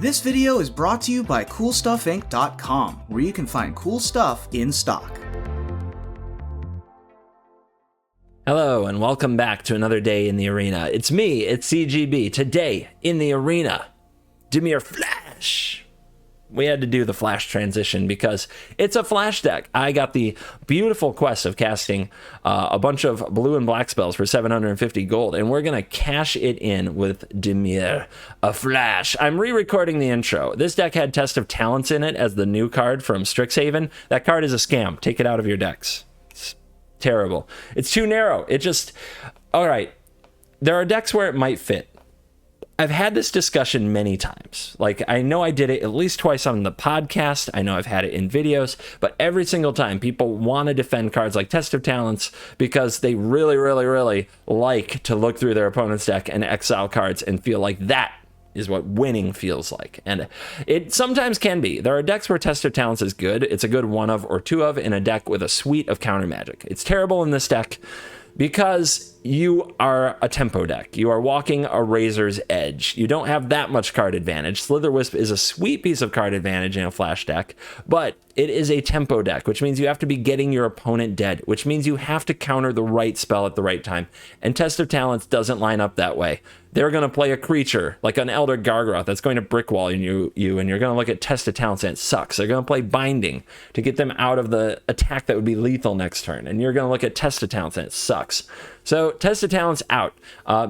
This video is brought to you by CoolStuffInc.com, where you can find cool stuff in stock. Hello, and welcome back to another day in the arena. It's me, it's CGB. Today, in the arena, Dimir Flash. We had to do the Flash transition because it's a Flash deck. I got the beautiful quest of casting a bunch of blue and black spells for 750 gold, and we're going to cash it in with Dimir, a Flash. I'm re-recording the intro. This deck had Test of Talents in it as the new card from Strixhaven. That card is a scam. Take it out of your decks. It's terrible. It's too narrow. It just... All right. There are decks where it might fit. I've had this discussion many times. Like, I know I did it at least twice on the podcast. I know I've had it in videos, but every single time people want to defend cards like Test of Talents because they really like to look through their opponent's deck and exile cards and feel like that is what winning feels like. And it sometimes can be. There are decks where Test of Talents is good. It's a good one of or two of in a deck with a suite of counter magic. It's terrible in this deck because you are a tempo deck. You are walking a razor's edge. You don't have that much card advantage. Slitherwisp is a sweet piece of card advantage in a Flash deck, but it is a tempo deck, which means you have to be getting your opponent dead, which means you have to counter the right spell at the right time. And Test of Talents doesn't line up that way. They're going to play a creature like an Elder Gargoth that's going to brick wall you, and you're going to look at Test of Talents and it sucks. They're going to play Binding to get them out of the attack that would be lethal next turn, and you're going to look at Test of Talents and it sucks. So Test of Talents out.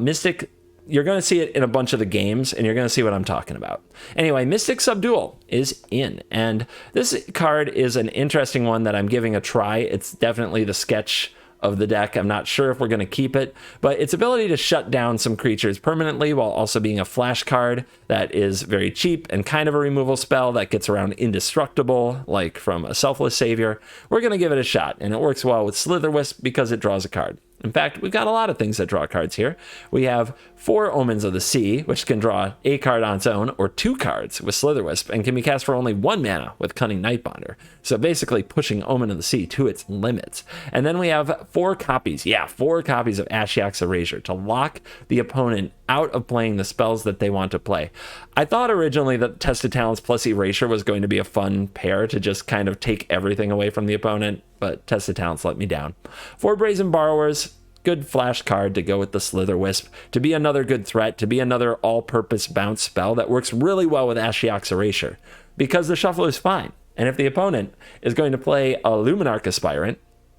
Mythic, you're going to see it in a bunch of the games, and you're going to see what I'm talking about. Anyway, Mythic Subdual is in, and this card is an interesting one that I'm giving a try. It's definitely the sketch of the deck. I'm not sure if we're going to keep it, but its ability to shut down some creatures permanently while also being a flash card that is very cheap and kind of a removal spell that gets around indestructible, like from a Selfless Savior. We're going to give it a shot, and it works well with Slitherwisp because it draws a card. In fact, we've got a lot of things that draw cards here. We have 4 Omens of the Sea, which can draw a card on its own, or 2 cards with Slitherwisp, and can be cast for only 1 mana with Cunning Nightbonder. So basically pushing Omen of the Sea to its limits. And then we have 4 copies, 4 copies of Ashiok's Erasure to lock the opponent out of playing the spells that they want to play. I thought originally that Test of Talents plus Erasure was going to be a fun pair to just kind of take everything away from the opponent, but Test of Talents let me down. 4 Brazen Borrowers, good flash card to go with the Slitherwisp, to be another good threat, to be another all-purpose bounce spell that works really well with Ashiok's Erasure, because the shuffle is fine. And if the opponent is going to play a Luminarch Aspirant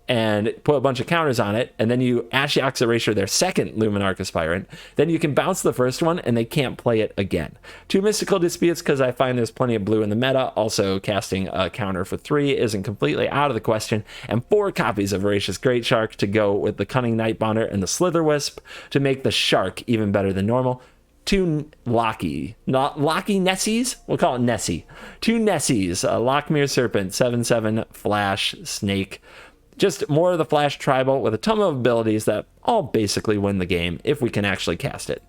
and put a bunch of counters on it, and then you Ashiok's Erasure their second Luminarch Aspirant, then you can bounce the first one and they can't play it again. 2 Mystical Disputes, because I find there's plenty of blue in the meta. Also, casting a counter for 3 isn't completely out of the question. And 4 copies of Voracious Greatshark to go with the Cunning Nightbonder and the Slitherwisp to make the Shark even better than normal. 2 Locky Nessies? We'll call it Nessie. 2 Nessies, Lockmere Serpent, 7/7 Flash Snake. Just more of the Flash Tribal with a ton of abilities that all basically win the game if we can actually cast it.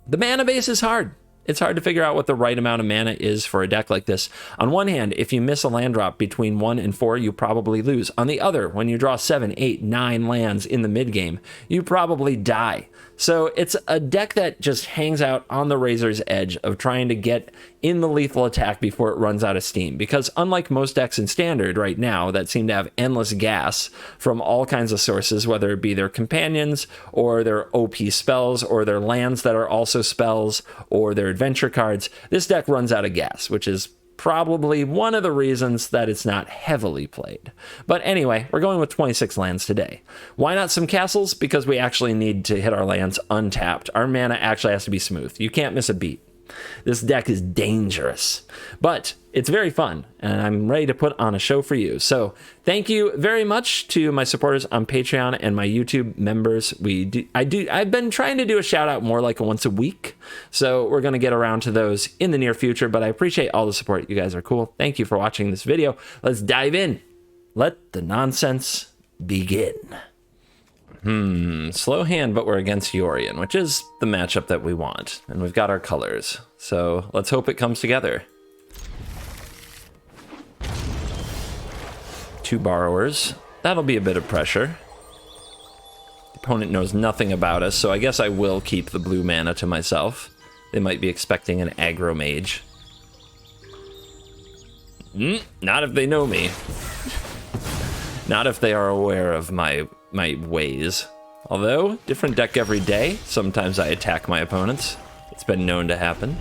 The mana base is hard. It's hard to figure out what the right amount of mana is for a deck like this. On one hand, if you miss a land drop between 1 and 4, you probably lose. On the other, when you draw 7, 8, 9 lands in the mid game, you probably die. So it's a deck that just hangs out on the razor's edge of trying to get in the lethal attack before it runs out of steam. Because unlike most decks in Standard right now that seem to have endless gas from all kinds of sources, whether it be their companions or their OP spells or their lands that are also spells or their adventure cards, this deck runs out of gas, which is probably one of the reasons that it's not heavily played. But anyway, we're going with 26 lands today. Why not some castles? Because we actually need to hit our lands untapped. Our mana actually has to be smooth. You can't miss a beat. This deck is dangerous, but it's very fun, and I'm ready to put on a show for you. So thank you very much to my supporters on Patreon and my YouTube members. I've been trying to do a shout out more like once a week, so we're going to get around to those in the near future, but I appreciate all the support. You guys are cool. Thank you for watching this video. Let's dive in. Let the nonsense begin. Slow hand, but we're against Yorion, which is the matchup that we want. And we've got our colors. So let's hope it comes together. 2 Borrowers. That'll be a bit of pressure. The opponent knows nothing about us, so I guess I will keep the blue mana to myself. They might be expecting an aggro mage. Not if they know me. Not if they are aware of my ways. Although, different deck every day. Sometimes I attack my opponents. It's been known to happen.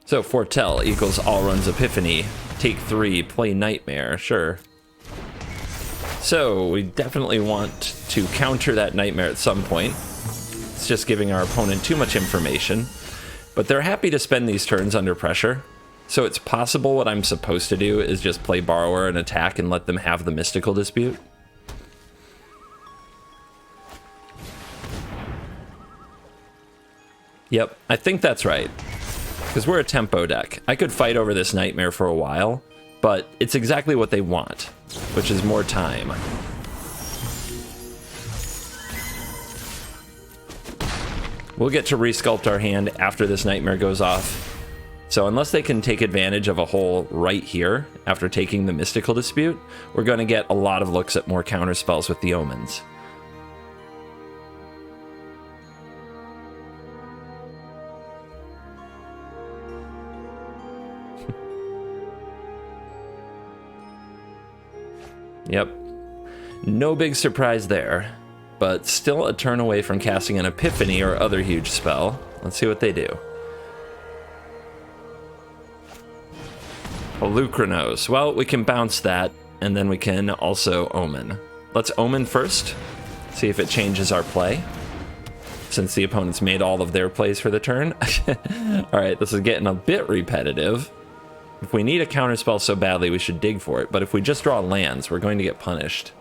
So, Foretell equals all runs Epiphany. Take 3, play Nightmare, sure. So, we definitely want to counter that Nightmare at some point. It's just giving our opponent too much information. But they're happy to spend these turns under pressure. So it's possible what I'm supposed to do is just play Borrower and attack and let them have the Mystical Dispute. Yep, I think that's right. Because we're a tempo deck. I could fight over this Nightmare for a while, but it's exactly what they want, which is more time. We'll get to resculpt our hand after this Nightmare goes off. So unless they can take advantage of a hole right here after taking the Mystical Dispute, we're going to get a lot of looks at more counterspells with the Omens. Yep. No big surprise there, but still a turn away from casting an Epiphany or other huge spell. Let's see what they do. Polukranos. Well, we can bounce that, and then we can also Omen. Let's Omen first, see if it changes our play, since the opponent's made all of their plays for the turn. Alright, this is getting a bit repetitive. If we need a counterspell so badly, we should dig for it, but if we just draw lands, we're going to get punished.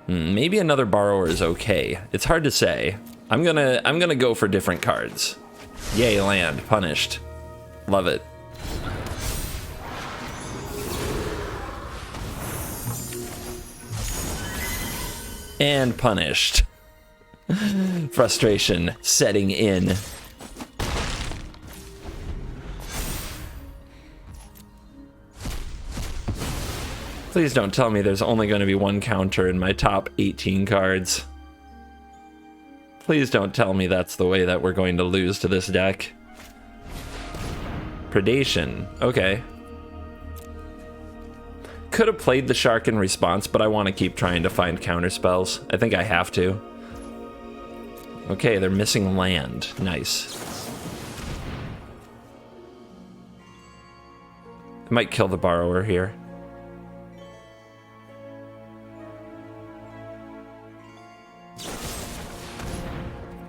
Maybe another Borrower is okay. It's hard to say. I'm gonna go for different cards. Yay, land. Punished. Love it. And punished. Frustration setting in. Please don't tell me there's only going to be one counter in my top 18 cards. Please don't tell me that's the way that we're going to lose to this deck. Predation. Okay. Could have played the Shark in response, but I want to keep trying to find counter spells. I think I have to. Okay, they're missing land. Nice. I might kill the Borrower here.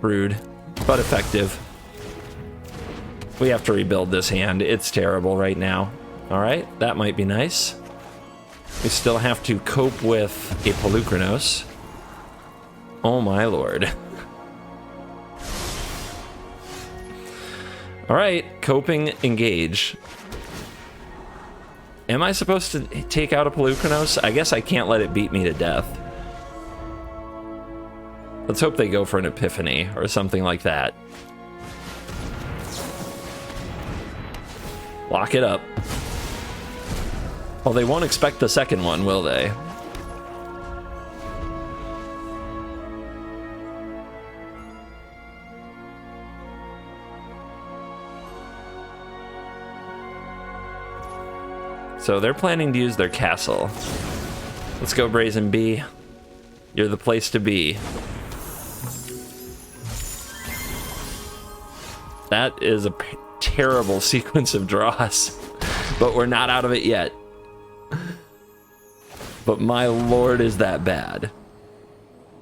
Rude, but effective. We have to rebuild this hand. It's terrible right now. All right, that might be nice. We still have to cope with a Polukranos. Oh my lord. All right, coping, engage. Am I supposed to take out a Polukranos? I guess I can't let it beat me to death. Let's hope they go for an Epiphany or something like that. Lock it up. Well, they won't expect the second one, will they? So they're planning to use their castle. Let's go, Brazen Bee. You're the place to be. That is a terrible sequence of draws, but we're not out of it yet. But my lord, is that bad.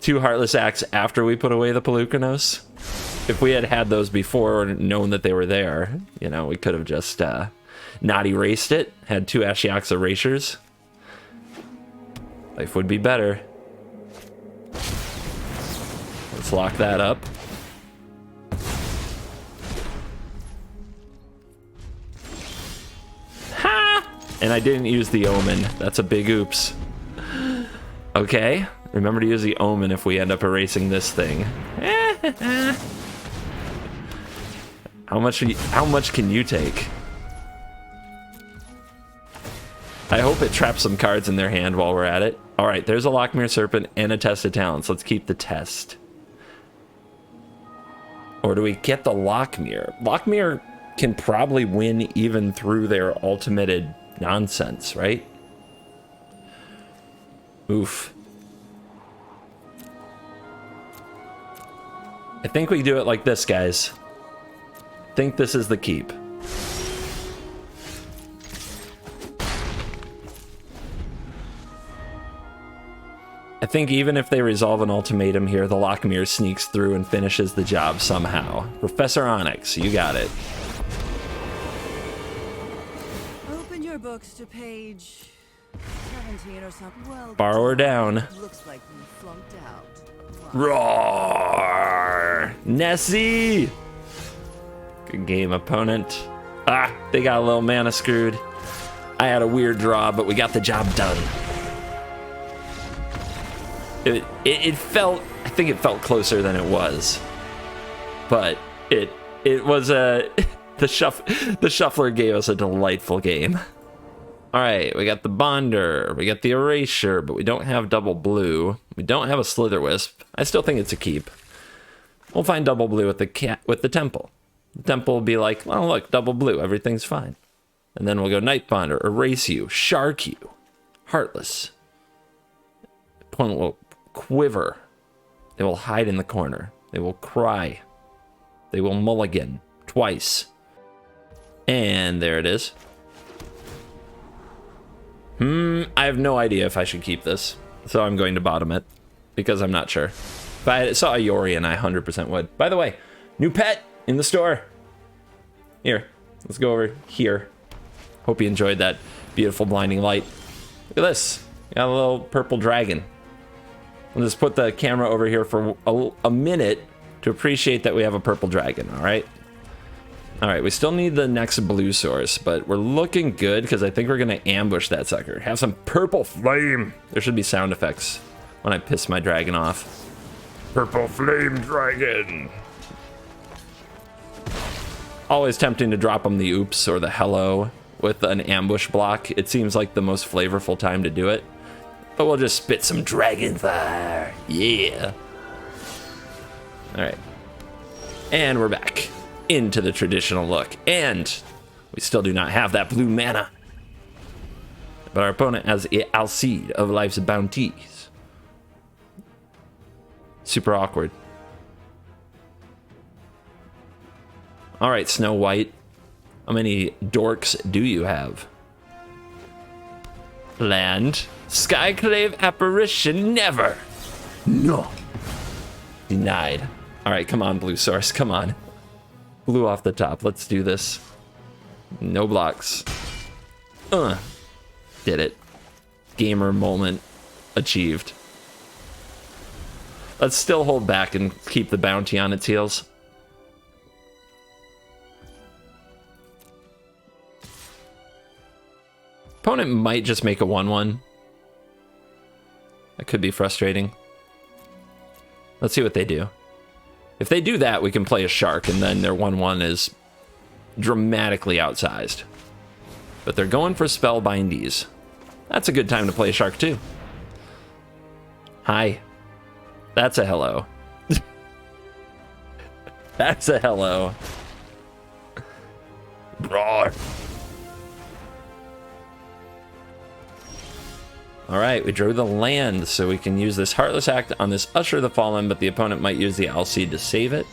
2 Heartless Acts after we put away the Polukranos. If we had had those before or known that they were there, you know, we could have just not erased it, had 2 Ashiok's erasures. Life would be better. Let's lock that up. And I didn't use the Omen. That's a big oops. Okay, remember to use the Omen if we end up erasing this thing. How much can you take? I hope it traps some cards in their hand while we're at it. All right, there's a Lockmere Serpent and a Test of Talents. Let's keep the test. Or do we get the Lockmere? Lockmere can probably win even through their ultimated nonsense, right? Oof. I think we do it like this, guys. I think this is the keep. I think even if they resolve an ultimatum here, the Lockmere sneaks through and finishes the job somehow. Professor Onyx, you got it. Open your books to page 17 or something. Well, Borrower down. Looks like you flunked out. Roar! Nessie! Good game, opponent. Ah, they got a little mana screwed. I had a weird draw, but we got the job done. It felt, I think it felt closer than it was. But it was a, the shuffler gave us a delightful game. All right, we got the Bonder, we got the Erasure, but we don't have double blue. We don't have a Slitherwisp. I still think it's a keep. We'll find double blue with the Temple. The Temple will be like, well, look, double blue, everything's fine. And then we'll go Night Bonder, Erase you, Shark you, Heartless. Opponent will quiver. They will hide in the corner. They will cry. They will mulligan twice. And there it is. I have no idea if I should keep this, so I'm going to bottom it, because I'm not sure. If I saw a Yorion, I 100% would. By the way, new pet in the store. Here, let's go over here. Hope you enjoyed that beautiful blinding light. Look at this, got a little purple dragon. I'll just put the camera over here for a minute to appreciate that we have a purple dragon, all right? All right, we still need the next blue source, but we're looking good because I think we're gonna ambush that sucker. Have some purple flame. There should be sound effects when I piss my dragon off. Purple flame dragon. Always tempting to drop him the oops or the hello with an ambush block. It seems like the most flavorful time to do it. But we'll just spit some dragon fire. Yeah. All right. And we're back into the traditional look. And we still do not have that blue mana. But our opponent has Alcide of Life's Bounties. Super awkward. All right, Snow White. How many dorks do you have? Land. Skyclave apparition, never. No. Denied. All right, come on, blue source, come on. Blue off the top, let's do this. No blocks. Did it. Gamer moment achieved. Let's still hold back and keep the bounty on its heels. Opponent might just make a 1/1. That could be frustrating. Let's see what they do. If they do that, we can play a shark, and then their 1/1 is dramatically outsized. But they're going for Spellbindies. That's a good time to play a shark, too. Hi. That's a hello. That's a hello. Roar. All right, we drew the land, so we can use this Heartless Act on this Usher the Fallen, but the opponent might use the Alcide to save it.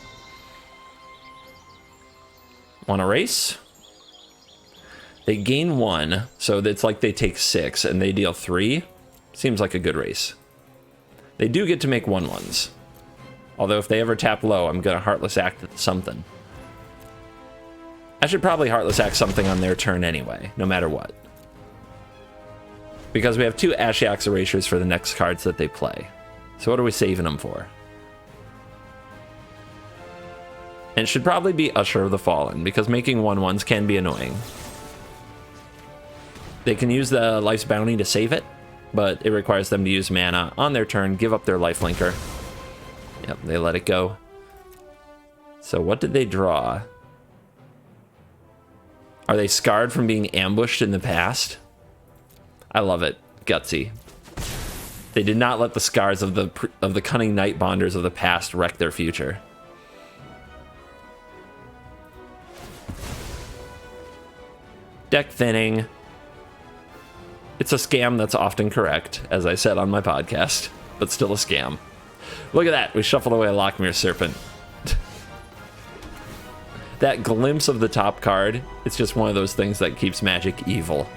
Want to race? They gain 1, so it's like they take 6, and they deal 3. Seems like a good race. They do get to make 1/1s. Although if they ever tap low, I'm going to Heartless Act something. I should probably Heartless Act something on their turn anyway, no matter what. Because we have 2 Ashiok's Erasures for the next cards that they play. So what are we saving them for? And it should probably be Usher of the Fallen, because making 1/1s can be annoying. They can use the Life's Bounty to save it, but it requires them to use mana on their turn, give up their lifelinker. Yep, they let it go. So what did they draw? Are they scarred from being ambushed in the past? I love it. Gutsy. They did not let the scars of the cunning night bonders of the past wreck their future. Deck thinning. It's a scam that's often correct, as I said on my podcast, but still a scam. Look at that. We shuffled away a Lockmere Serpent. That glimpse of the top card, it's just one of those things that keeps Magic evil.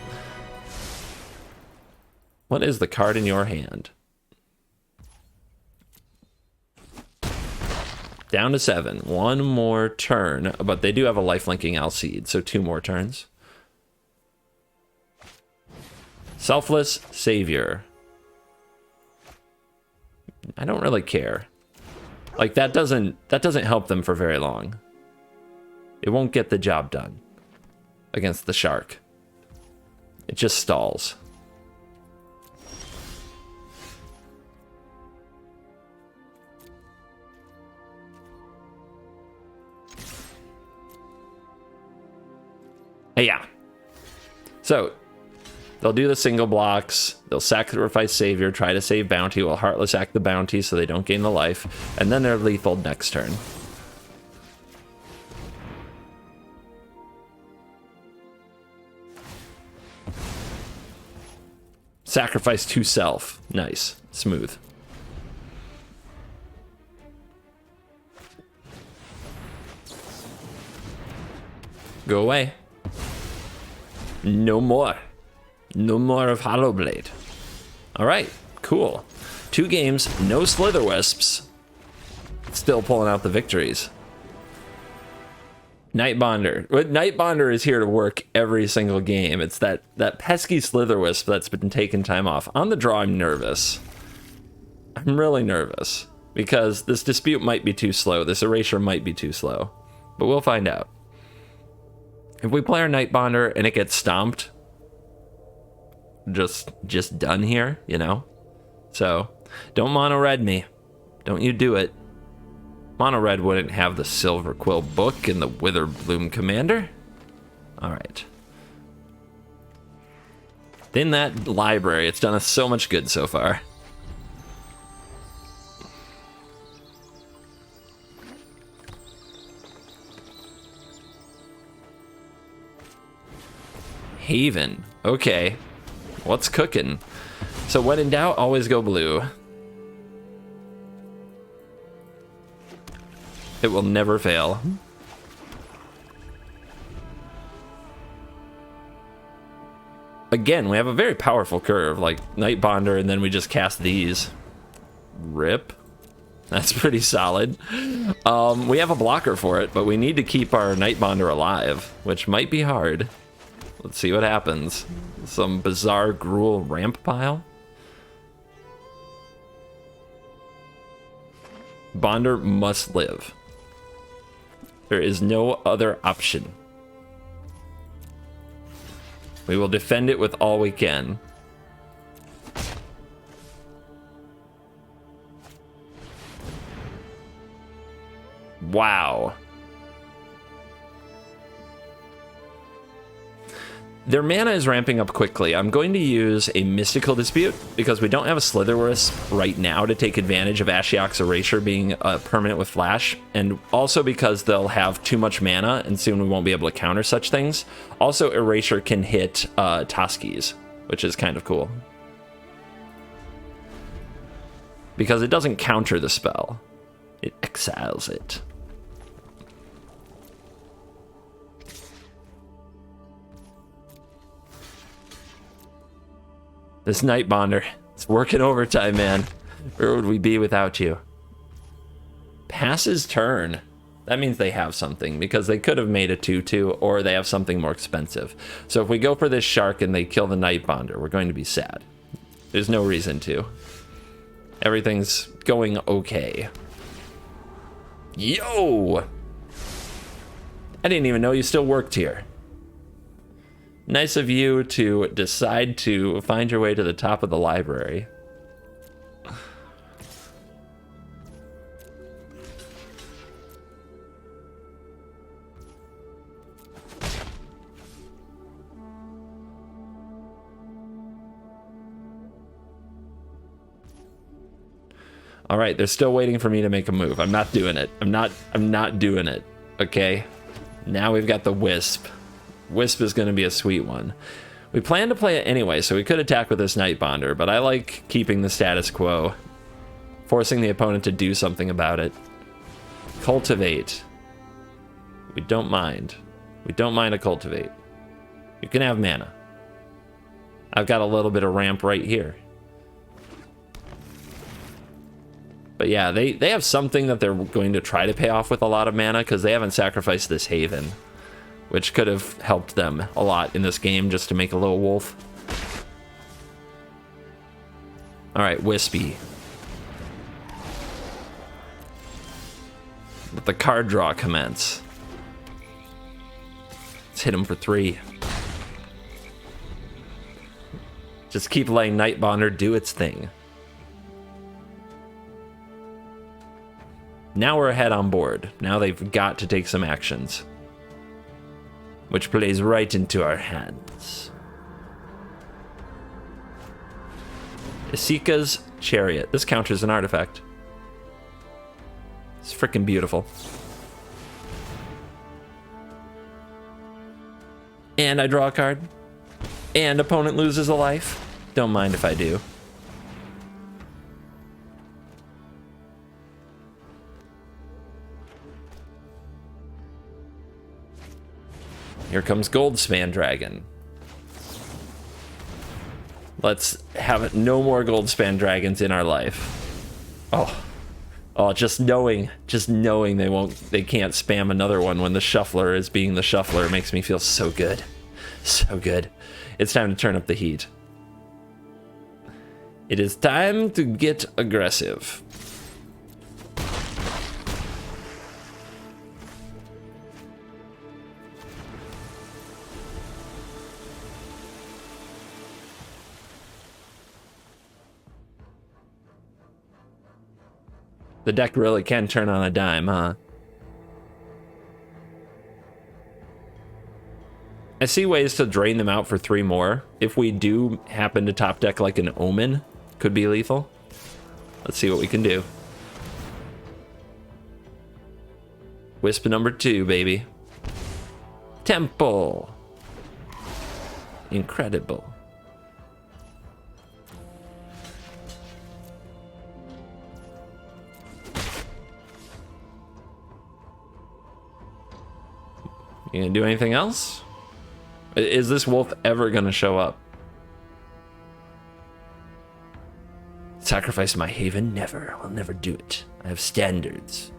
What is the card in your hand? Down to 7. One more turn, but they do have a lifelinking Alseid, so 2 more turns. Selfless Savior. I don't really care. Like, that doesn't help them for very long. It won't get the job done against the shark. It just stalls. Hey, yeah. So, they'll do the single blocks, they'll sacrifice Savior, try to save Bounty, will Heartless act the Bounty so they don't gain the life, and then they're lethal next turn. Sacrifice to self. Nice. Smooth. Go away. No more. No more of Hollowblade. Alright, cool. 2 games, no Slitherwisps. Still pulling out the victories. Nightbonder. Nightbonder is here to work every single game. It's that pesky Slitherwisp that's been taking time off. On the draw, I'm nervous. I'm really nervous. Because this dispute might be too slow. This erasure might be too slow. But we'll find out. If we play our Nightbonder and it gets stomped, just done here, you know? So, don't mono red me. Don't you do it. Mono red wouldn't have the Silver Quill book and the Witherbloom Commander. Alright. In that library, it's done us so much good so far. Haven. Okay. What's cooking? So when in doubt, always go blue. It will never fail. Again, we have a very powerful curve, like Nightbonder, and then we just cast these. Rip. That's pretty solid. We have a blocker for it, but we need to keep our Nightbonder alive, which might be hard. Let's see what happens. Some bizarre Gruul ramp pile. Bonder must live. There is no other option. We will defend it with all we can. Wow. Their mana is ramping up quickly. I'm going to use a Mystical Dispute because we don't have a Slitherwisp right now to take advantage of Ashiok's Erasure being permanent with Flash, and also because they'll have too much mana and soon we won't be able to counter such things. Also, Erasure can hit Toskies, which is kind of cool. Because it doesn't counter the spell. It exiles it. This Nightbonder, it's working overtime, man. Where would we be without you? Passes turn. That means they have something, because they could have made a 2/2, or they have something more expensive. So if we go for this shark and they kill the Nightbonder, we're going to be sad. There's no reason to. Everything's going okay. Yo! I didn't even know you still worked here. Nice of you to decide to find your way to the top of the library. All right, they're still waiting for me to make a move. I'm not doing it. I'm not doing it. Okay. Now we've got the Wisp. Wisp is going to be a sweet one. We plan to play it anyway, so we could attack with this Night Bonder, but I like keeping the status quo, forcing the opponent to do something about it. Cultivate. We don't mind. We don't mind a Cultivate. You can have mana. I've got a little bit of ramp right here. But yeah, they have something that they're going to try to pay off with a lot of mana, because they haven't sacrificed this Haven, which could have helped them a lot in this game just to make a little wolf. All right, Wispy. Let the card draw commence. Let's hit him for 3. Just keep letting Night Bonder do its thing. Now we're ahead on board. Now they've got to take some actions, which plays right into our hands. Isika's Chariot. This counters an artifact. It's freaking beautiful. And I draw a card. And opponent loses a life. Don't mind if I do. Here comes Goldspan Dragon. Let's have no more Goldspan Dragons in our life. Oh, just knowing they can't spam another one when the shuffler is being the shuffler makes me feel so good. So good. It's time to turn up the heat. It is time to get aggressive. The deck really can turn on a dime, huh? I see ways to drain them out for 3 more. If we do happen to top deck like an Omen, could be lethal. Let's see what we can do. Wisp number 2, baby. Temple. Incredible. You gonna do anything else? Is this wolf ever gonna show up? Sacrifice my Haven? Never. I'll never do it. I have standards.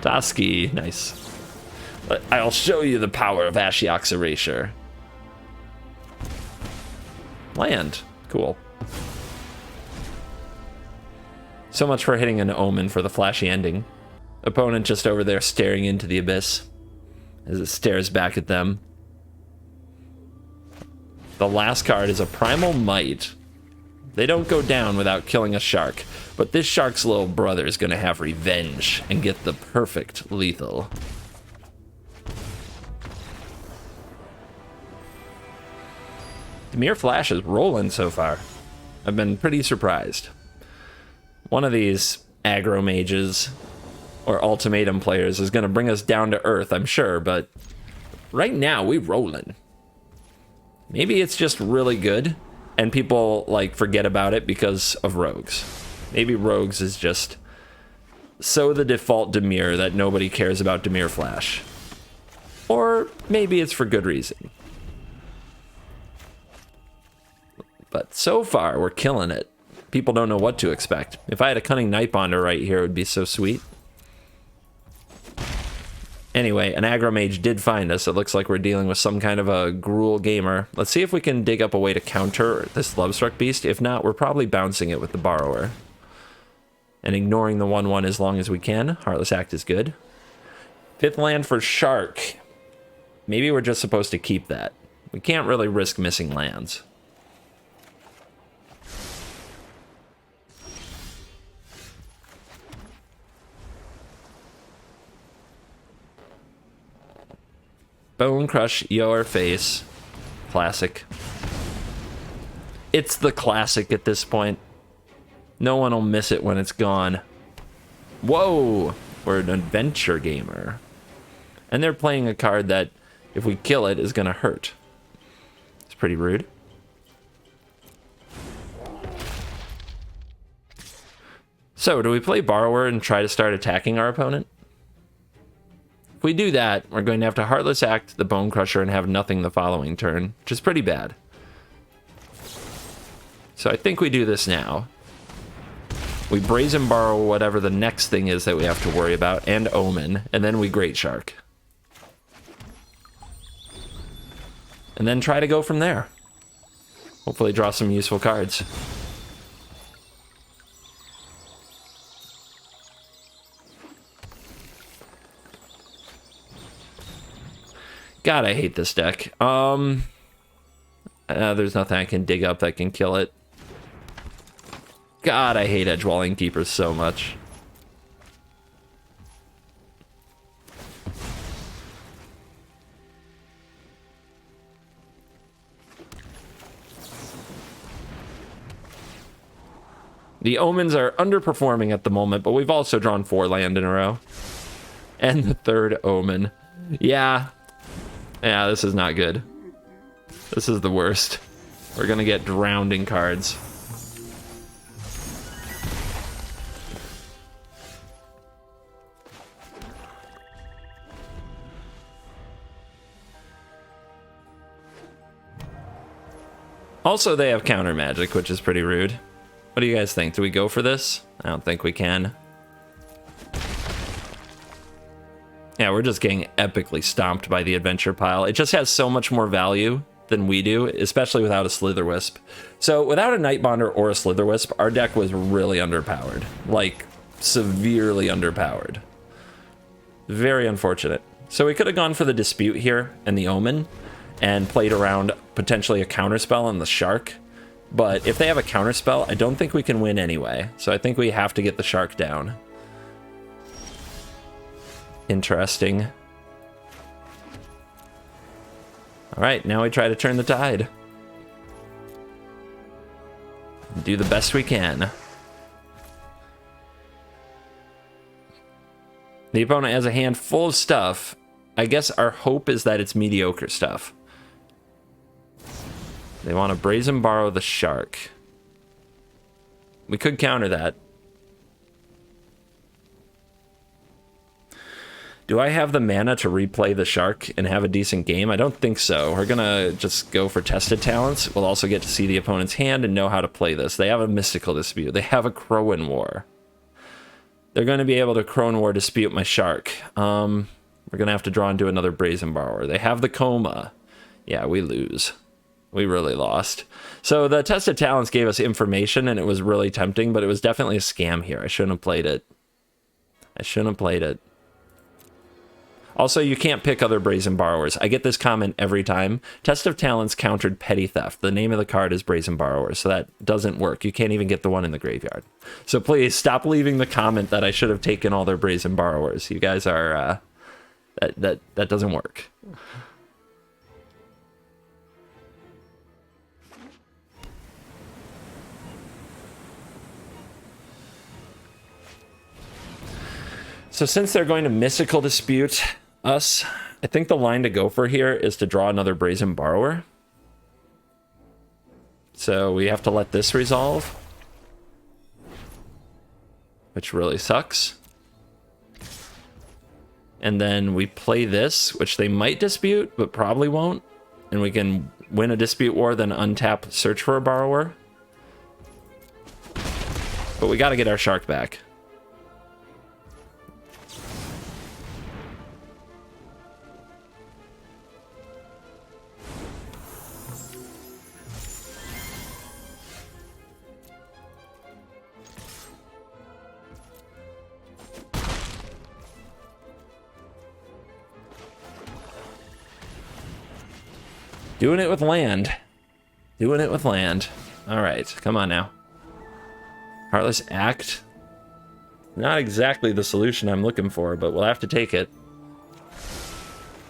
Toski, nice. I'll show you the power of Ashiok's Erasure. Land, cool. So much for hitting an Omen for the flashy ending. Opponent just over there staring into the abyss as it stares back at them. The last card is a Primal Might. They don't go down without killing a shark, but this shark's little brother is going to have revenge and get the perfect lethal. Dimir Flash is rolling so far. I've been pretty surprised. One of these aggro mages or ultimatum players is going to bring us down to earth, I'm sure, but right now we rolling. Maybe it's just really good and people like forget about it because of rogues. Maybe rogues is just so the default Dimir that nobody cares about Dimir Flash. Or maybe it's for good reason. But so far we're killing it. People don't know what to expect. If I had a Cunning Night Bonder right here, it would be so sweet. Anyway, an aggro mage did find us. It looks like we're dealing with some kind of a Gruul gamer. Let's see if we can dig up a way to counter this Lovestruck Beast. If not, we're probably bouncing it with the Borrower. And ignoring the 1/1 as long as we can. Heartless Act is good. 5th land for Shark. Maybe we're just supposed to keep that. We can't really risk missing lands. Bone Crush your face. Classic. It's the classic at this point. No one will miss it when it's gone. Whoa! We're an adventure gamer. And they're playing a card that, if we kill it, is going to hurt. It's pretty rude. So, do we play Borrower and try to start attacking our opponent? If we do that, we're going to have to Heartless Act the Bone Crusher and have nothing the following turn, which is pretty bad. So I think we do this now. We Brazen Borrow whatever the next thing is that we have to worry about, and Omen, and then we Great Shark. And then try to go from there. Hopefully draw some useful cards. God, I hate this deck. There's nothing I can dig up that can kill it. God, I hate Edgewalling Keepers so much. The Omens are underperforming at the moment, but we've also drawn 4 land in a row. And the 3rd Omen. Yeah, this is not good. This is the worst. We're gonna get drowning cards. Also, they have counter magic, which is pretty rude. What do you guys think? Do we go for this? I don't think we can. Yeah, we're just getting epically stomped by the adventure pile. It just has so much more value than we do, especially without a Slitherwisp. So without a Nightbonder or a Slitherwisp, our deck was really underpowered. Like, severely underpowered. Very unfortunate. So we could have gone for the Dispute here and the Omen and played around potentially a counterspell on the Shark. But if they have a counterspell, I don't think we can win anyway. So I think we have to get the Shark down. Interesting. All right, now we try to turn the tide. Do the best we can. The opponent has a hand full of stuff. I guess our hope is that it's mediocre stuff. They want to Brazen Borrow the Shark. We could counter that. Do I have the mana to replay the Shark and have a decent game? I don't think so. We're gonna just go for Tested Talents. We'll also get to see the opponent's hand and know how to play this. They have a Mystical Dispute. They have a Crowan War. They're going to be able to Crowan War dispute my Shark. We're going to have to draw into another Brazen Borrower. They have the Coma. Yeah, we lose. We really lost. So the Tested Talents gave us information, and it was really tempting, but it was definitely a scam here. I shouldn't have played it. I shouldn't have played it. Also, you can't pick other Brazen Borrowers. I get this comment every time. Test of Talents countered Petty Theft. The name of the card is Brazen Borrower, so that doesn't work. You can't even get the one in the graveyard. So please, stop leaving the comment that I should have taken all their Brazen Borrowers. You guys are... That doesn't work. So since they're going to Mystical Dispute us, I think the line to go for here is to draw another Brazen Borrower. So we have to let this resolve, which really sucks. And then we play this, which they might dispute, but probably won't. And we can win a Dispute War, then untap, search for a Borrower. But we got to get our Shark back. Doing it with land. Doing it with land. All right, come on now. Heartless Act. Not exactly the solution I'm looking for, but we'll have to take it.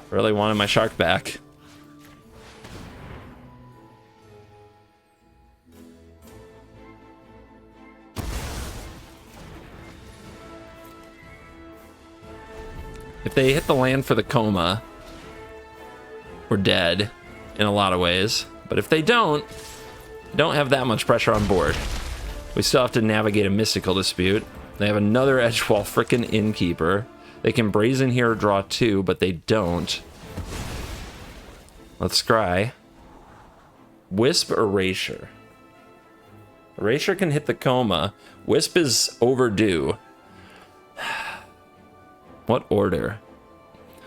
Really wanted my Shark back. If they hit the land for the coma, we're dead in a lot of ways. But if they don't have that much pressure on board. We still have to navigate a mystical dispute. They have another Edgewall frickin' Innkeeper. They can brazen here or draw 2, but they don't. Let's scry. Wisp Erasure. Erasure can hit the coma. Wisp is overdue. What order?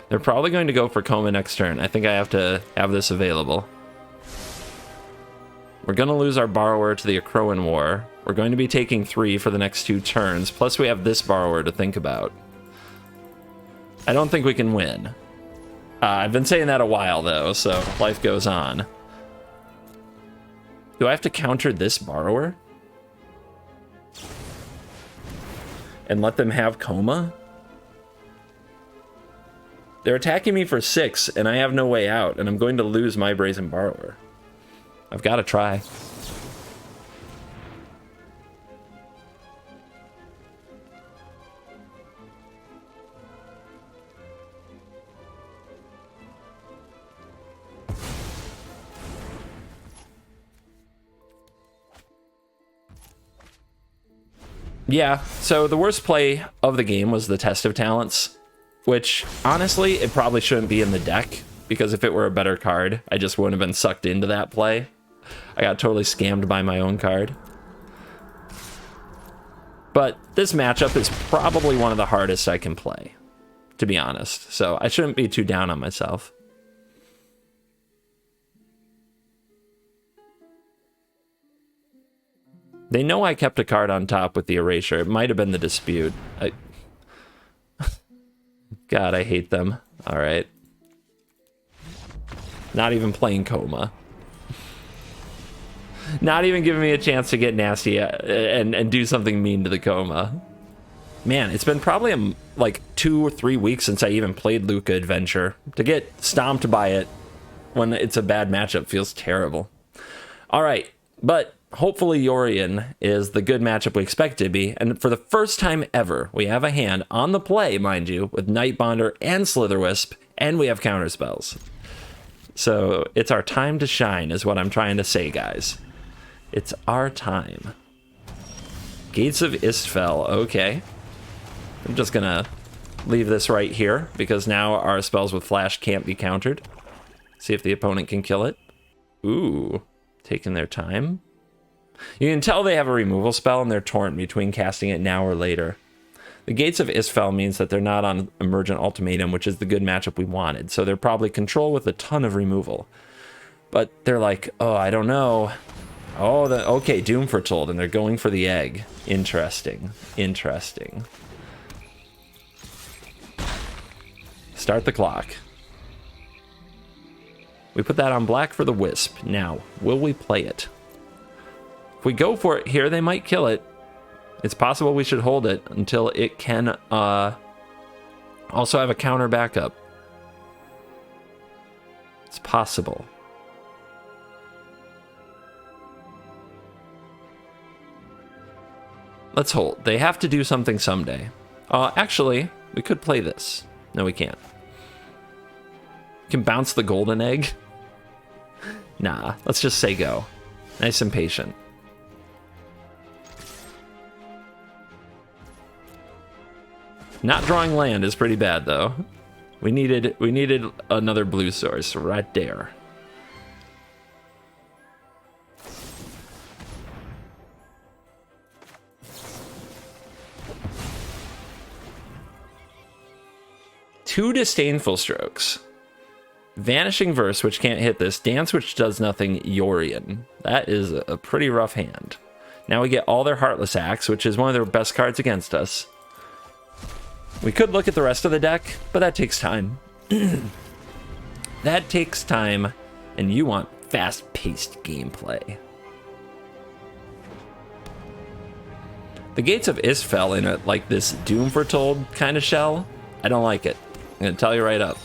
They're probably going to go for coma next turn. I think I have to have this available. We're going to lose our borrower to the Akroan War. We're going to be taking 3 for the next 2 turns. Plus we have this borrower to think about. I don't think we can win. I've been saying that a while though, so life goes on. Do I have to counter this borrower? And let them have coma? They're attacking me for 6 and I have no way out and I'm going to lose my brazen borrower. I've got to try. Yeah, so the worst play of the game was the Test of Talents, which honestly, it probably shouldn't be in the deck, because if it were a better card, I just wouldn't have been sucked into that play. I got totally scammed by my own card. But this matchup is probably one of the hardest I can play, to be honest, so I shouldn't be too down on myself. They know I kept a card on top with the Erasure. It might have been the Dispute. God, I hate them. All right. Not even playing coma. Not even giving me a chance to get nasty and do something mean to the coma. Man, it's been probably like 2 or 3 weeks since I even played Luca Adventure. To get stomped by it when it's a bad matchup feels terrible. All right, but hopefully Yorion is the good matchup we expect it to be, and for the first time ever, we have a hand on the play, mind you, with Nightbonder and Slitherwisp, and we have counterspells. So it's our time to shine, is what I'm trying to say, guys. It's our time. Gates of Istfell, okay. I'm just gonna leave this right here, because now our spells with Flash can't be countered. See if the opponent can kill it. Ooh, taking their time. You can tell they have a removal spell and they're torn between casting it now or later. The Gates of Istfell means that they're not on Emergent Ultimatum, which is the good matchup we wanted. So they're probably control with a ton of removal. But they're like, oh, I don't know. Oh, okay, Doom Foretold, and they're going for the egg. Interesting. Interesting. Start the clock. We put that on black for the Wisp. Now, will we play it? If we go for it here, they might kill it. It's possible we should hold it until it can also have a counter backup. It's possible. Let's hold. They have to do something someday. Actually, we could play this. No, we can't. We can bounce the golden egg. Nah, let's just say go. Nice and patient. Not drawing land is pretty bad though. We needed another blue source right there. Two Disdainful Strokes. Vanishing Verse, which can't hit this. Dance, which does nothing. Yorion. That is a pretty rough hand. Now we get all their Heartless Axe, which is one of their best cards against us. We could look at the rest of the deck, but that takes time. That takes time, and you want fast-paced gameplay. The Gates of Istfell in it, like this Doom Foretold kind of shell, I don't like it. I'm gonna tell you right up.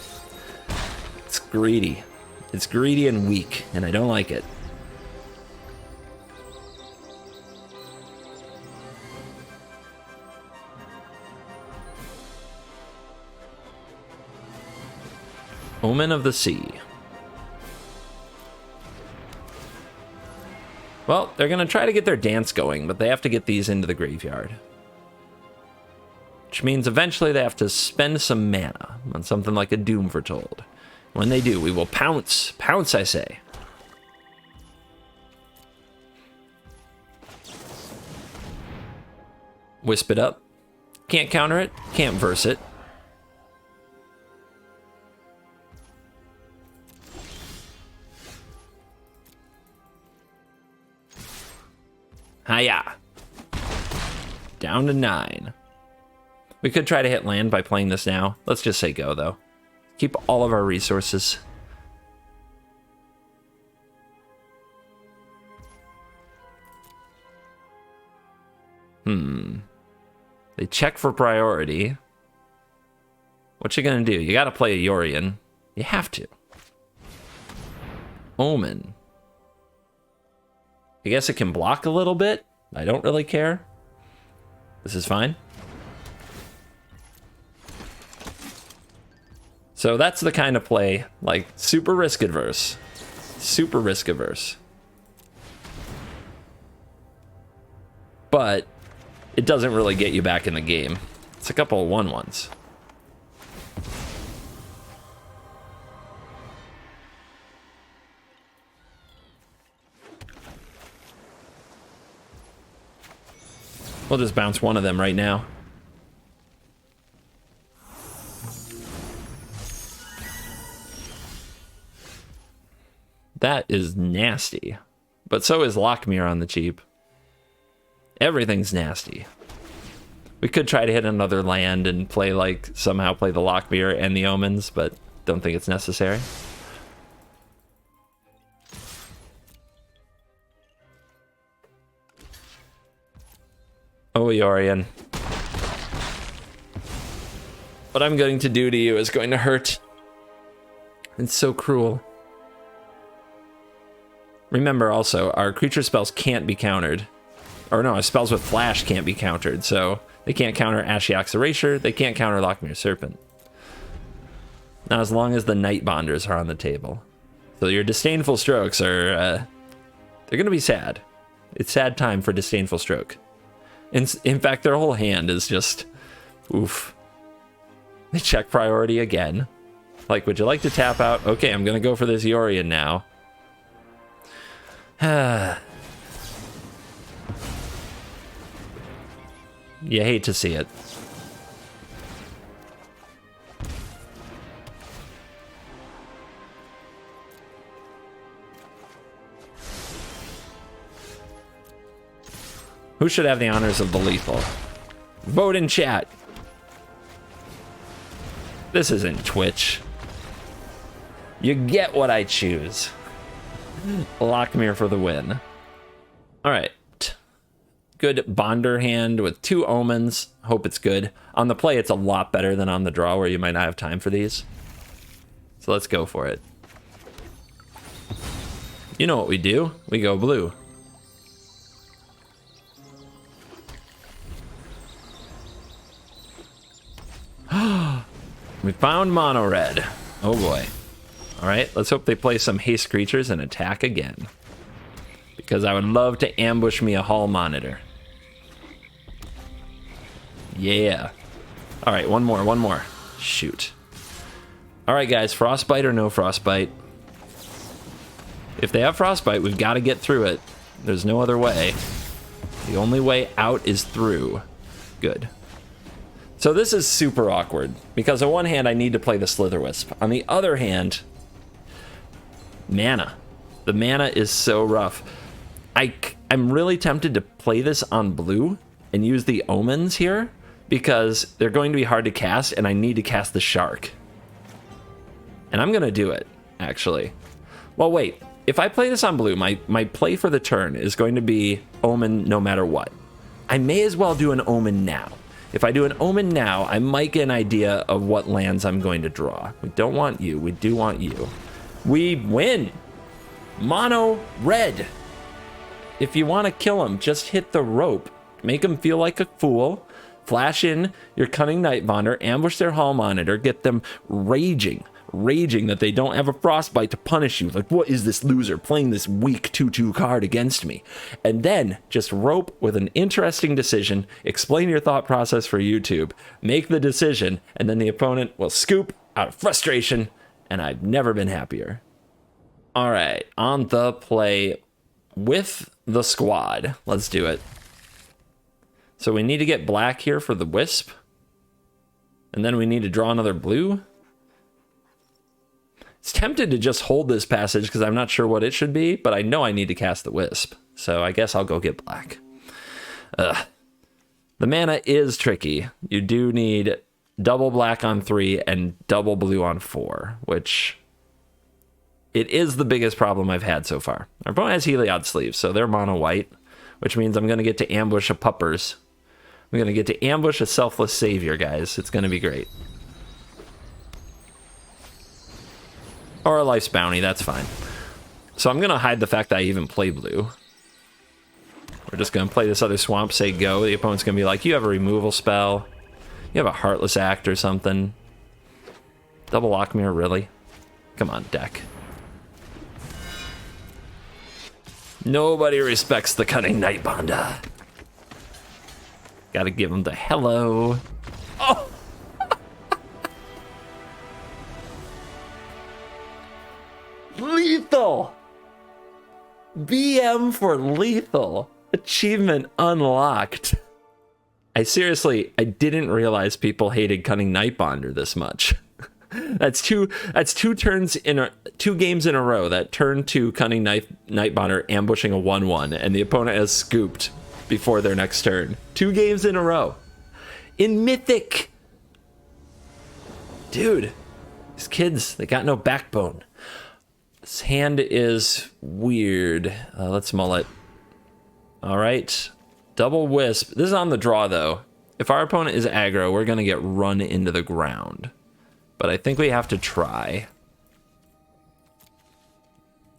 It's greedy. It's greedy and weak, and I don't like it. Omen of the Sea. Well, they're going to try to get their dance going, but they have to get these into the graveyard. Which means eventually they have to spend some mana on something like a Doom Foretold. When they do, we will pounce. Pounce, I say. Wisp it up. Can't counter it. Can't verse it. Hiya. Down to 9. We could try to hit land by playing this now. Let's just say go, though. Keep all of our resources. They check for priority. What you gonna do? You gotta play a Yorion. You have to. Omen. I guess it can block a little bit. I don't really care. This is fine. So that's the kind of play, like, super risk adverse. Super risk averse. But it doesn't really get you back in the game. It's a couple of 1/1s. We'll just bounce one of them right now. That is nasty. But so is Lockmere on the cheap. Everything's nasty. We could try to hit another land and play, like, somehow play the Lockmere and the Omens, but don't think it's necessary. Oh, Yorion. What I'm going to do to you is going to hurt. It's so cruel. Remember also, our creature spells can't be countered. Or no, our spells with flash can't be countered, so they can't counter Ashiok's Erasure, they can't counter Lockmere Serpent. Not as long as the Night Bonders are on the table. So your Disdainful Strokes are, they're gonna be sad. It's sad time for Disdainful Stroke. In fact, their whole hand is just, oof. They check priority again. Like, would you like to tap out? Okay, I'm gonna go for this Yorion now. You hate to see it. Who should have the honors of the lethal? Vote in chat. This isn't Twitch. You get what I choose. Lockmere for the win. All right. Good Bonder hand with 2 Omens. Hope it's good. On the play, it's a lot better than on the draw where you might not have time for these. So let's go for it. You know what we do. We go blue. We found mono red. Oh boy. All right, let's hope they play some haste creatures and attack again. Because I would love to ambush me a Hall Monitor. Yeah. All right, one more. Shoot. All right, guys, Frostbite or no Frostbite? If they have Frostbite, we've got to get through it. There's no other way. The only way out is through. Good. So this is super awkward, because on one hand, I need to play the Slitherwisp. On the other hand, mana. The mana is so rough. I'm really tempted to play this on blue and use the Omens here, because they're going to be hard to cast, and I need to cast the Shark. And I'm going to do it, actually. Well, wait. If I play this on blue, my play for the turn is going to be Omen no matter what. I may as well do an Omen now. If I do an Omen now, I might get an idea of what lands I'm going to draw. We don't want you. We do want you. We win. Mono red. If you want to kill him, just hit the rope. Make him feel like a fool. Flash in your Cunning Night Bonder, ambush their Hall Monitor, get them raging. raging that they don't have a frostbite to punish you. Like, what is this loser playing this weak 2/2 card against me? And then just rope with an interesting decision, explain your thought process for YouTube, make the decision, and then the opponent will scoop out of frustration, and I've never been happier. All right, on the play with the squad. Let's do it. So we need to get black here for the wisp. And then we need to draw another blue. It's tempted to just hold this passage because I'm not sure what it should be, but I know I need to cast the wisp. So I guess I'll go get black. The mana is tricky. You do need double black on 3 and double blue on 4, which it is the biggest problem I've had so far. Our opponent has Heliod sleeves, so they're mono white, which means I'm going to get to ambush a puppers. I'm going to get to ambush a selfless savior, guys. It's going to be great. Or a life's bounty, that's fine. So I'm going to hide the fact that I even play blue. We're just going to play this other swamp, say go. The opponent's going to be like, you have a removal spell. You have a Heartless Act or something. Double Lockmere, really? Come on, deck. Nobody respects the Cunning Nightbonder. Gotta give him the hello. Oh! Lethal! BM for lethal. Achievement unlocked. I didn't realize people hated Cunning Nightbonder this much. That's two games in a row that turn to Cunning Nightbonder ambushing a 1/1, and the opponent has scooped before their next turn. 2 games in a row. In Mythic! Dude, these kids, they got no backbone. This hand is weird. Let's mull it. Alright. Double wisp. This is on the draw, though. If our opponent is aggro, we're going to get run into the ground. But I think we have to try.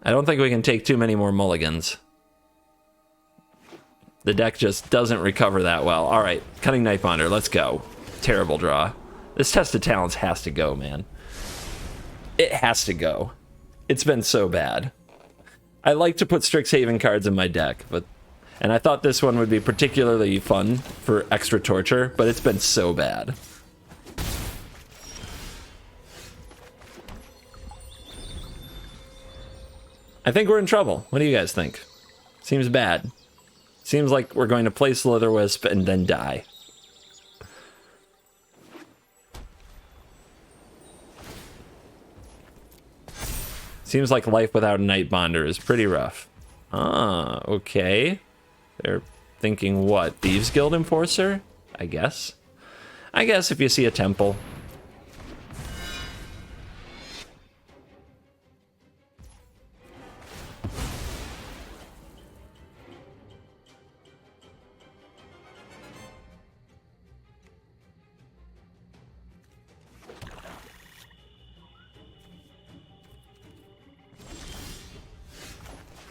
I don't think we can take too many more mulligans. The deck just doesn't recover that well. All right, Cunning Nightbonder, let's go. Terrible draw. This Test of Talents has to go, man. It has to go. It's been so bad. I like to put Strixhaven cards in my deck, and I thought this one would be particularly fun for extra torture, but it's been so bad. I think we're in trouble. What do you guys think? Seems bad. Seems like we're going to play Slitherwisp and then die. Seems like life without a Nightbonder is pretty rough. Ah, okay. They're thinking what? Thieves Guild Enforcer? I guess. I guess if you see a temple.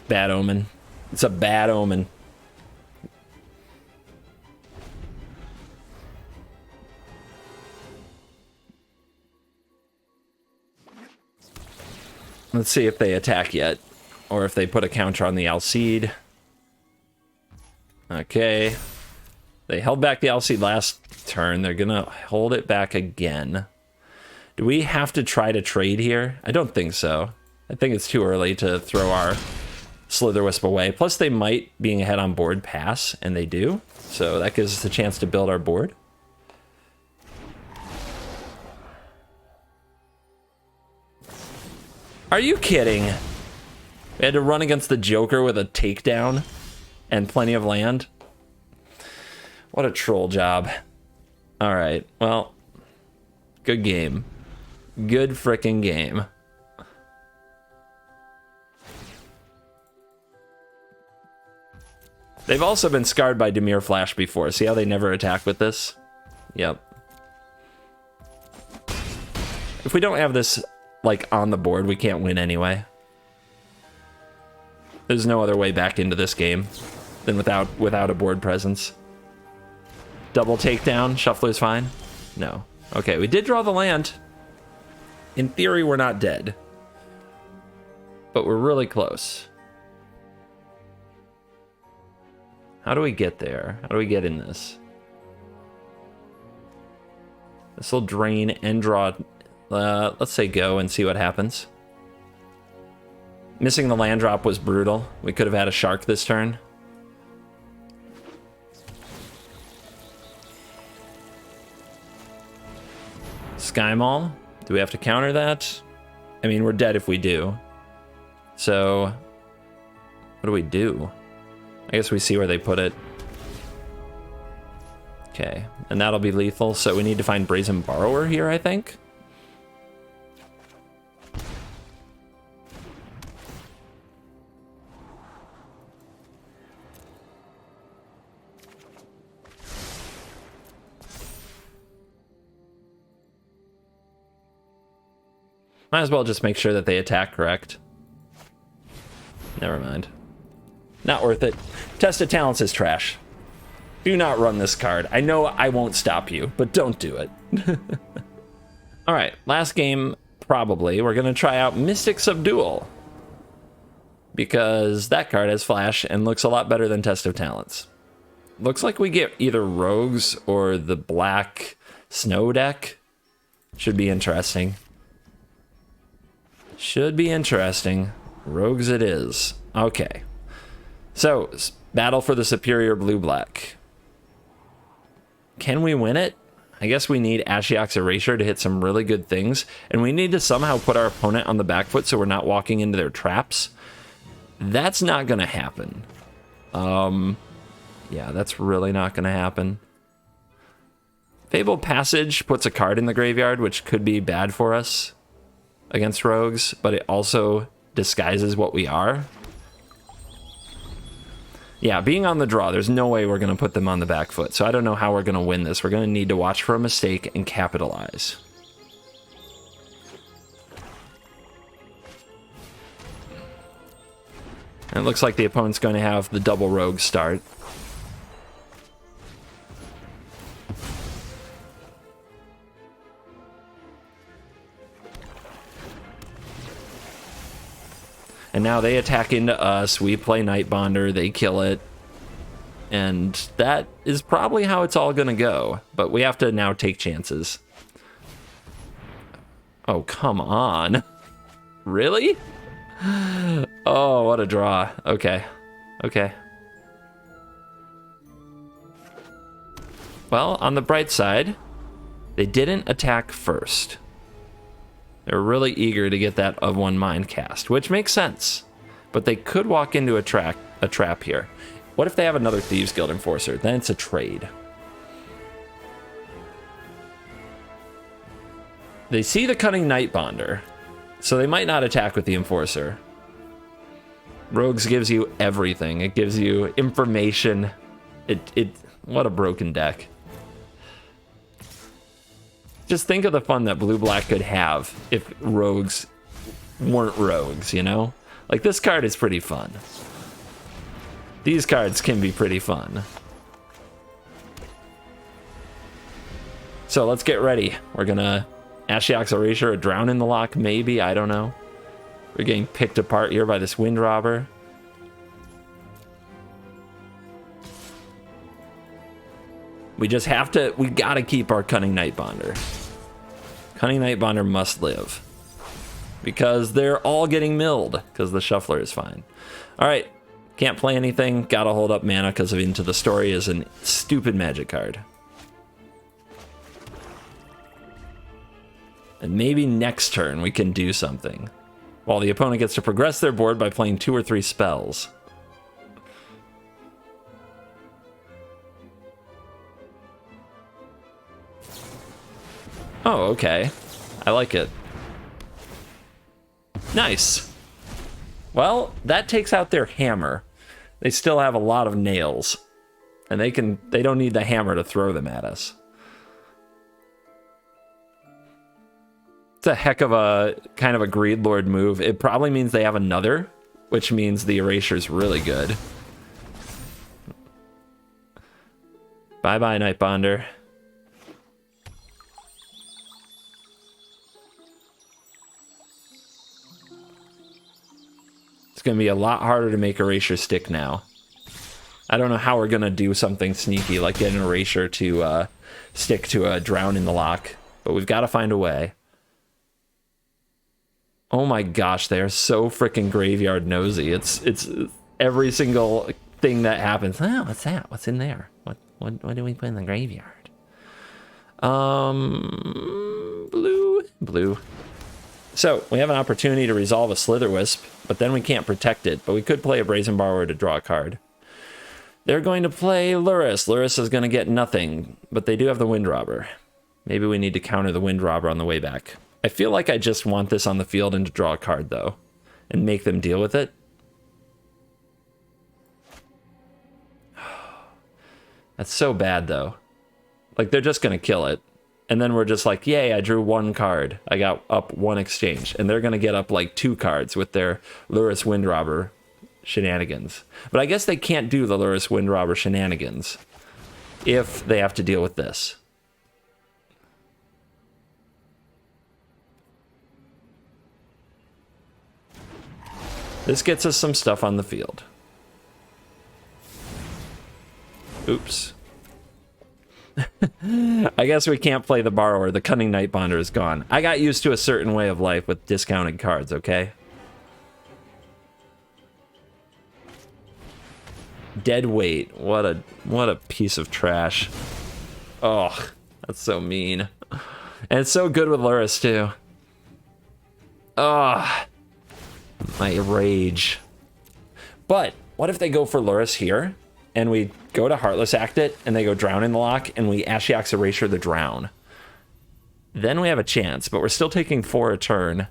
Bad omen. It's a bad omen. Let's see if they attack yet, or if they put a counter on the Alcide. Okay. They held back the Alcide last turn. They're gonna hold it back again. Do we have to try to trade here? I don't think so. I think it's too early to throw our Slitherwisp away. Plus they might, being ahead on board, pass, and they do. So that gives us a chance to build our board. Are you kidding? We had to run against the Joker with a takedown and plenty of land. What a troll job. All right, well, good game. Good frickin' game. They've also been scarred by Dimir Flash before. See how they never attack with this? Yep. If we don't have this, like, on the board, we can't win anyway. There's no other way back into this game than without a board presence. Double takedown, Shuffler's fine? No. Okay, we did draw the land. In theory, we're not dead. But we're really close. How do we get there? How do we get in this? This will drain and draw. Let's say go and see what happens. Missing the land drop was brutal. We could have had a shark this turn. Sky Mall. Do we have to counter that? I mean, we're dead if we do. So, what do we do? I guess we see where they put it. Okay, and that'll be lethal, so we need to find Brazen Borrower here, I think. Might as well just make sure that they attack correct. Never mind. Not worth it. Test of Talents is trash. Do not run this card. I know I won't stop you, but don't do it. Alright, last game, probably. We're going to try out Mystic Subdual. Because that card has Flash and looks a lot better than Test of Talents. Looks like we get either Rogues or the Black Snow deck. Should be interesting. Should be interesting. Rogues it is. Okay. So, battle for the superior blue-black. Can we win it? I guess we need Ashiok's Erasure to hit some really good things. And we need to somehow put our opponent on the back foot so we're not walking into their traps. That's not going to happen. Yeah, that's really not going to happen. Fabled Passage puts a card in the graveyard, which could be bad for us against rogues, but it also disguises what we are. Yeah, being on the draw, there's no way we're going to put them on the back foot, so I don't know how we're going to win this. We're going to need to watch for a mistake and capitalize. And it looks like the opponent's going to have the double rogue start. And now they attack into us, we play Nightbonder, they kill it. And that is probably how it's all gonna go. But we have to now take chances. Oh, come on. Really? Oh, what a draw. Okay. Okay. Well, on the bright side, they didn't attack first. They're really eager to get that of one mind cast, which makes sense. But they could walk into a trap here. What if they have another Thieves Guild Enforcer? Then it's a trade. They see the Cunning Nightbonder, so they might not attack with the Enforcer. Rogues gives you everything. It gives you information. What a broken deck. Just think of the fun that blue-black could have if rogues weren't rogues, you know? Like, this card is pretty fun. These cards can be pretty fun. So let's get ready. We're gonna Ashiok's Erasure, a Drown in the Lock, maybe, I don't know. We're getting picked apart here by this Wind Robber. We just have to, we gotta keep our Cunning Nightbonder. Cunning Nightbonder must live. Because they're all getting milled, because the Shuffler is fine. Alright, can't play anything, gotta hold up mana because of Into the Story is a stupid magic card. And maybe next turn we can do something. While the opponent gets to progress their board by playing 2 or 3 spells. Oh, okay. I like it. Nice. Well, that takes out their hammer. They still have a lot of nails. And they don't need the hammer to throw them at us. It's a heck of a kind of a Greed Lord move. It probably means they have another, which means the Erasure's really good. Bye-bye, Nightbonder. It's going to be a lot harder to make Erasure stick now. I don't know how we're going to do something sneaky like get an Erasure to stick to a Drown in the Lock, but we've got to find a way. Oh my gosh, they are so freaking graveyard nosy. It's every single thing that happens. Oh, what's that? What's in there? What do we put in the graveyard? Blue. So, we have an opportunity to resolve a Slitherwisp, but then we can't protect it. But we could play a Brazen Borrower to draw a card. They're going to play Lurrus. Lurrus is going to get nothing, but they do have the Windrobber. Maybe we need to counter the Windrobber on the way back. I feel like I just want this on the field and to draw a card, though, and make them deal with it. That's so bad, though. Like, they're just going to kill it. And then we're just like, yay, I drew one card. I got up one exchange. And they're going to get up, like, 2 cards with their Lurrus Windrobber shenanigans. But I guess they can't do the Lurrus Windrobber shenanigans if they have to deal with this. This gets us some stuff on the field. Oops. I guess we can't play the Borrower. The Cunning Nightbonder is gone. I got used to a certain way of life with discounted cards, okay? Dead Weight. What a piece of trash. Oh, that's so mean. And it's so good with Lurrus, too. Oh, my rage. But what if they go for Lurrus here? And we go to Heartless Act it, and they go Drown in the Lock, and we Ashiok's Erasure the Drown. Then we have a chance, but we're still taking 4 a turn.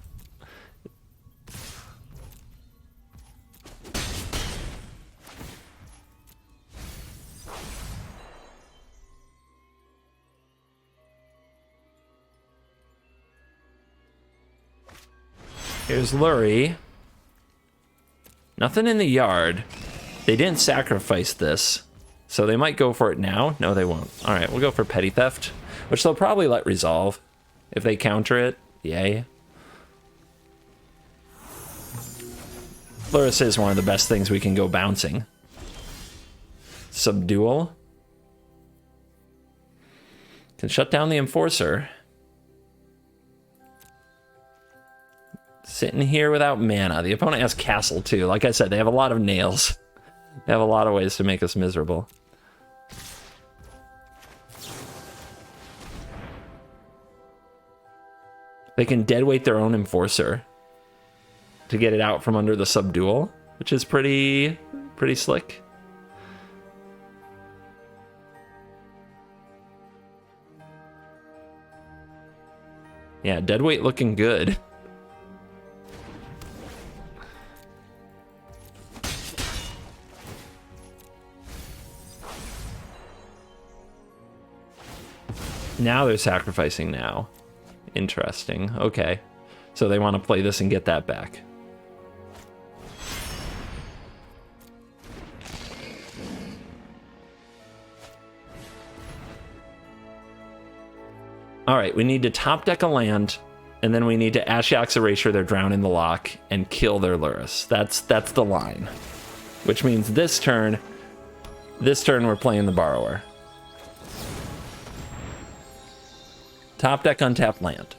Here's Lurie. Nothing in the yard. They didn't sacrifice this, so they might go for it now. No, they won't. All right, we'll go for Petty Theft, which they'll probably let resolve. If they counter it, yay. Lurrus is one of the best things we can go bouncing. Subdual. Can shut down the Enforcer. Sitting here without mana. The opponent has Castle, too. Like I said, they have a lot of nails. They have a lot of ways to make us miserable. They can deadweight their own Enforcer to get it out from under the Subdual, which is pretty slick. Yeah, deadweight looking good. Now they're sacrificing now. Interesting. Okay. So they want to play this and get that back. Alright, we need to top deck a land, and then we need to Ashiok's Erasure their Drown in the Lock and kill their Lurrus. That's the line. Which means this turn we're playing the Borrower. Top deck untapped land.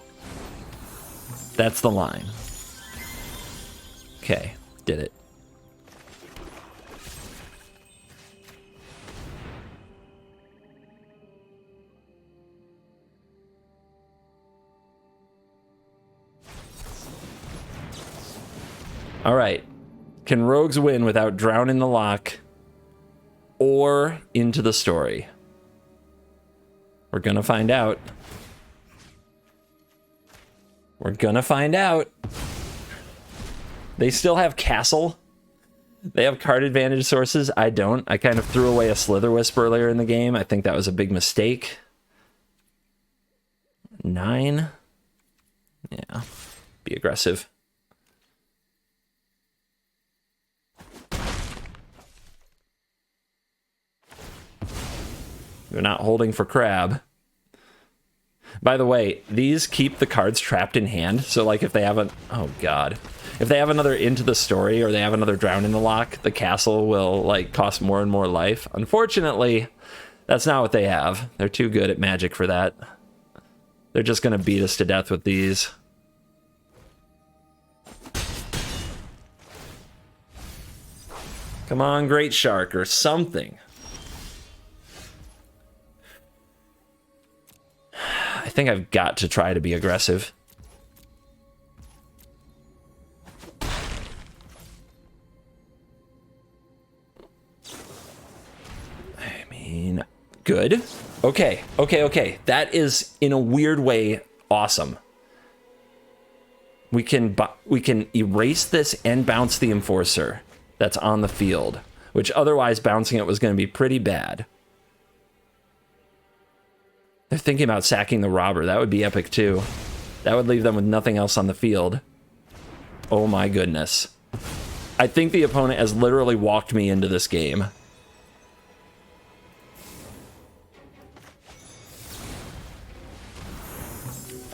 That's the line. Okay, did it. All right. Can Rogues win without Drown in the Lock or Into the Story? We're gonna find out. We're gonna find out. They still have Castle. They have card advantage sources. I don't. I kind of threw away a Slitherwisp earlier in the game. I think that was a big mistake. 9. Yeah. Be aggressive. They're not holding for Crab. By the way, these keep the cards trapped in hand. So, like, if they haven't... Oh, God. If they have another Into the Story or they have another Drown in the Lock, the castle will like cost more and more life. Unfortunately, that's not what they have. They're too good at Magic for that. They're just going to beat us to death with these. Come on, Great Shark, or something. I think I've got to try to be aggressive. I mean, good. Okay, okay, okay. That is, in a weird way, awesome. We can erase this and bounce the Enforcer that's on the field, which otherwise bouncing it was going to be pretty bad. They're thinking about sacking the Robber. That would be epic too. That would leave them with nothing else on the field. Oh my goodness. I think the opponent has literally walked me into this game.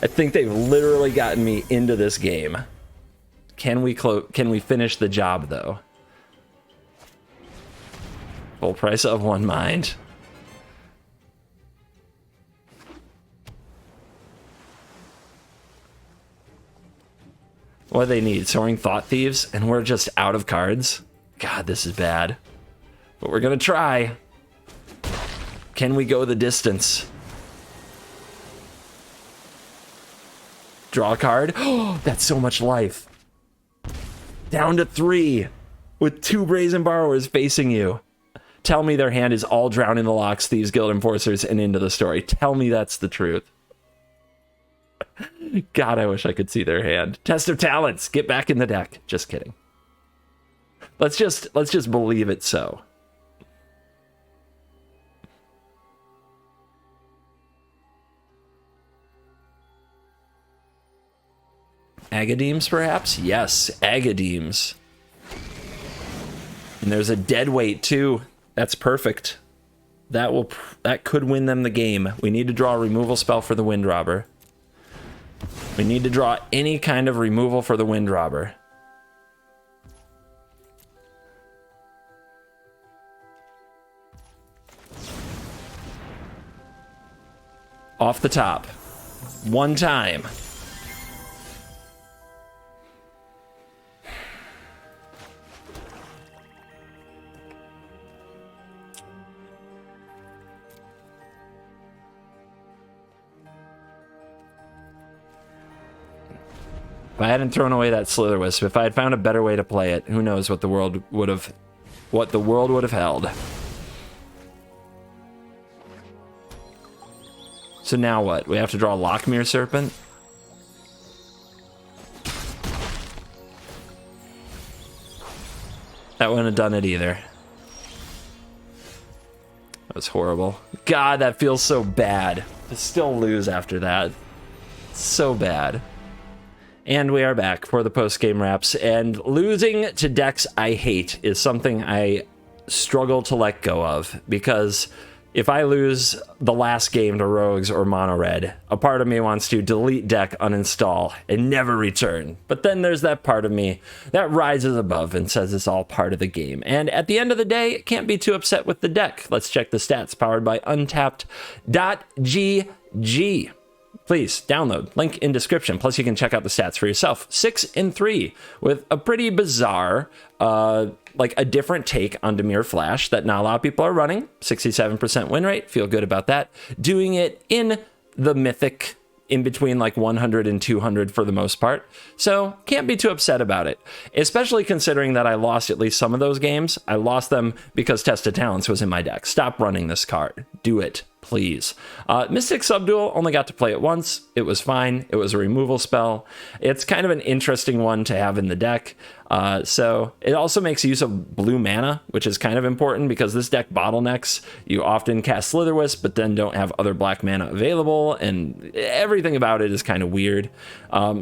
I think they've literally gotten me into this game. Can we finish the job though? Full price of one mind. What do they need? Soaring Thought Thieves? And we're just out of cards? God, this is bad. But we're gonna try. Can we go the distance? Draw a card? Oh, that's so much life. Down to 3 with 2 Brazen Borrowers facing you. Tell me their hand is all Drown in the Locks, Thieves Guild Enforcers, and Into the Story. Tell me that's the truth. God, I wish I could see their hand. Test of Talents. Get back in the deck. Just kidding. Let's just believe it so. Agadeems, perhaps? Yes, Agadeems. And there's a Deadweight, too. That's perfect. That could win them the game. We need to draw a removal spell for the Wind Robber. We need to draw any kind of removal for the Wind Robber. Off the top. One time. If I hadn't thrown away that Slitherwisp, if I had found a better way to play it, who knows what the world would have held. So now what? We have to draw Lockmere Serpent? That wouldn't have done it either. That was horrible. God, that feels so bad. To still lose after that. So bad. And we are back for the post-game wraps, and losing to decks I hate is something I struggle to let go of, because if I lose the last game to Rogues or Mono Red, a part of me wants to delete deck, uninstall, and never return. But then there's that part of me that rises above and says it's all part of the game. And at the end of the day, can't be too upset with the deck. Let's check the stats, powered by Untapped.gg. Please download, link in description. Plus you can check out the stats for yourself. 6-3 with a pretty bizarre, like a different take on Dimir Flash that not a lot of people are running. 67% win rate, feel good about that. Doing it in the Mythic, in between like 100 and 200 for the most part. So can't be too upset about it, especially considering that I lost at least some of those games. I lost them because Test of Talents was in my deck. Stop running this card. Do it, please. Mystic Subdual, only got to play it once. It was fine. It was a removal spell. It's kind of an interesting one to have in the deck. So it also makes use of blue mana, which is kind of important because this deck bottlenecks. You often cast Slitherwisp, but then don't have other black mana available, and everything about it is kind of weird.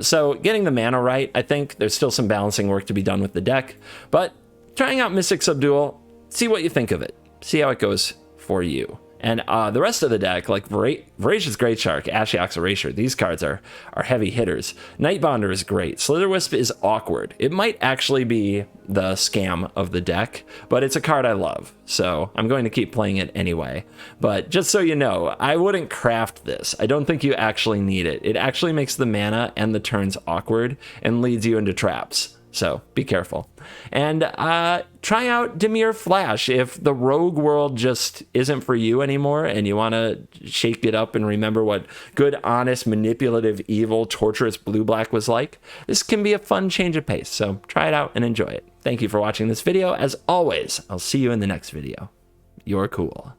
So getting the mana right, I think there's still some balancing work to be done with the deck, but trying out Mystic Subdual, see what you think of it. See how it goes for you. And the rest of the deck, like Voracious Great Shark, Ashiok's Erasure, these cards are heavy hitters. Nightbonder is great. Slitherwisp is awkward. It might actually be the scam of the deck, but it's a card I love, so I'm going to keep playing it anyway. But just so you know, I wouldn't craft this. I don't think you actually need it. It actually makes the mana and the turns awkward and leads you into traps. So be careful. And try out Dimir Flash if the rogue world just isn't for you anymore and you want to shake it up and remember what good, honest, manipulative, evil, torturous blue-black was like. This can be a fun change of pace, so try it out and enjoy it. Thank you for watching this video. As always, I'll see you in the next video. You're cool.